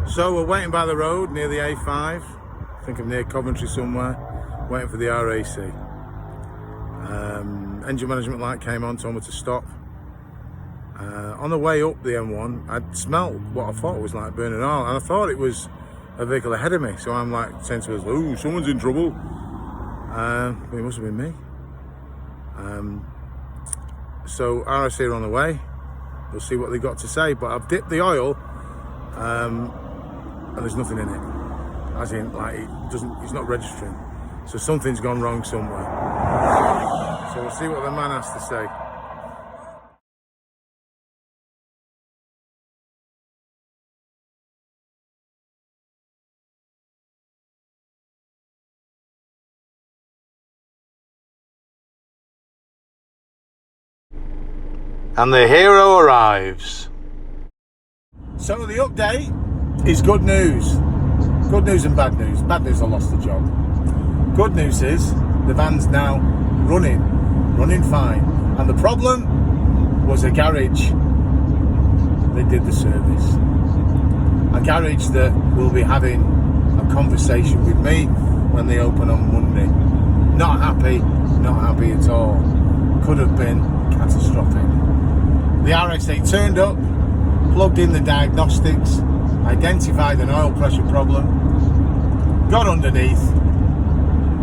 So we're waiting by the road near the A5. I think I'm near Coventry somewhere, waiting for the RAC. Engine management light came on, told me to stop. On the way up the M1, I'd smelt what I thought was like burning oil, and I thought it was a vehicle ahead of me. So I'm like saying to us, "Oh, someone's in trouble." But it must have been me. So RAC are on the way. We'll see what they've got to say. But I've dipped the oil, and there's nothing in it. As in, like, it's not registering. So something's gone wrong somewhere. So we'll see what the man has to say. And the hero arrives. So the update is good news. Good news and bad news. Bad news, I lost the job. Good news is the van's now running fine. And the problem was a garage that did the service. A garage that will be having a conversation with me when they open on Monday. Not happy at all. Could have been catastrophic. The RSA turned up, plugged in the diagnostics, identified an oil pressure problem, got underneath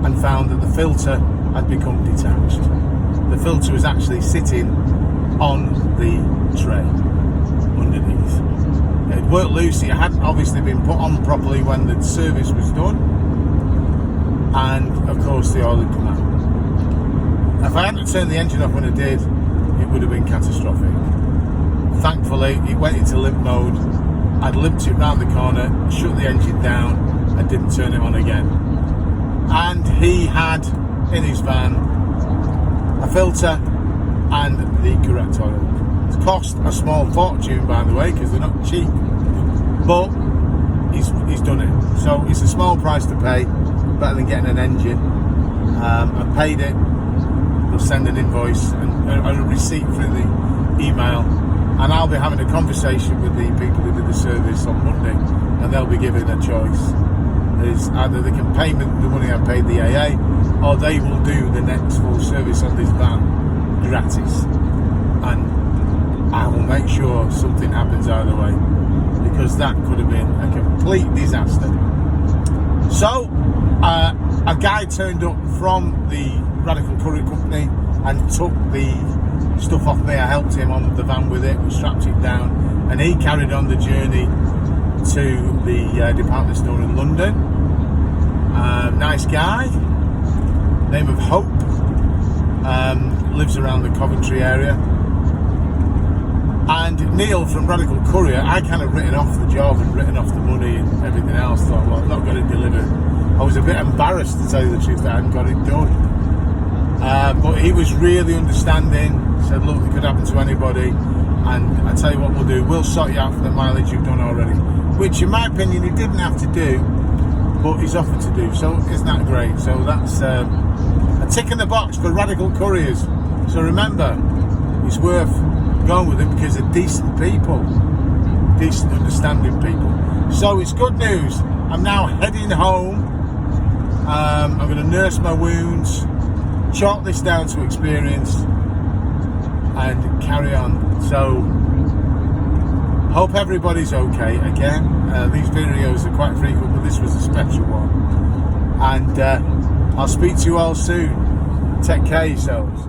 and found that the filter had become detached. The filter was actually sitting on the tray underneath. It had worked loose, it hadn't obviously been put on properly when the service was done, and of course the oil had come out. If I hadn't turned the engine off when I did, it would have been catastrophic. Thankfully, it went into limp mode. I'd limped it round the corner, shut the engine down, and didn't turn it on again. And he had in his van a filter and the correct oil. It's cost a small fortune, by the way, because they're not cheap. But he's done it. So it's a small price to pay, better than getting an engine. I paid it. They'll send an invoice and a receipt through the email, and I'll be having a conversation with the people who did the service on Monday, and they'll be given a choice. Is either they can pay me the money I paid the AA, or they will do the next full service on this van gratis, and I will make sure something happens either way, because that could have been a complete disaster. So a guy turned up from the Radical Courier Company and took the stuff off me. I helped him on the van with it, we strapped it down, and he carried on the journey to the department store in London. Nice guy, name of Hope, lives around the Coventry area. And Neil from Radical Courier, I kind of written off the job and written off the money and everything else. Thought, well, I've not got it delivered. I was a bit embarrassed, to tell you the truth, that I hadn't got it done. But he was really understanding, said, look, it could happen to anybody, and I tell you what we'll do, we'll sort you out for the mileage you've done already, which in my opinion he didn't have to do, but he's offered to do, so isn't that great? So that's a tick in the box for Radical Couriers. So remember, it's worth going with them because they're decent people, decent understanding people. So it's good news. I'm now heading home. I'm going to nurse my wounds, chalk this down to experience, and carry on. So hope everybody's okay again. These videos are quite frequent, but this was a special one, and I'll speak to you all soon. Take care of yourselves.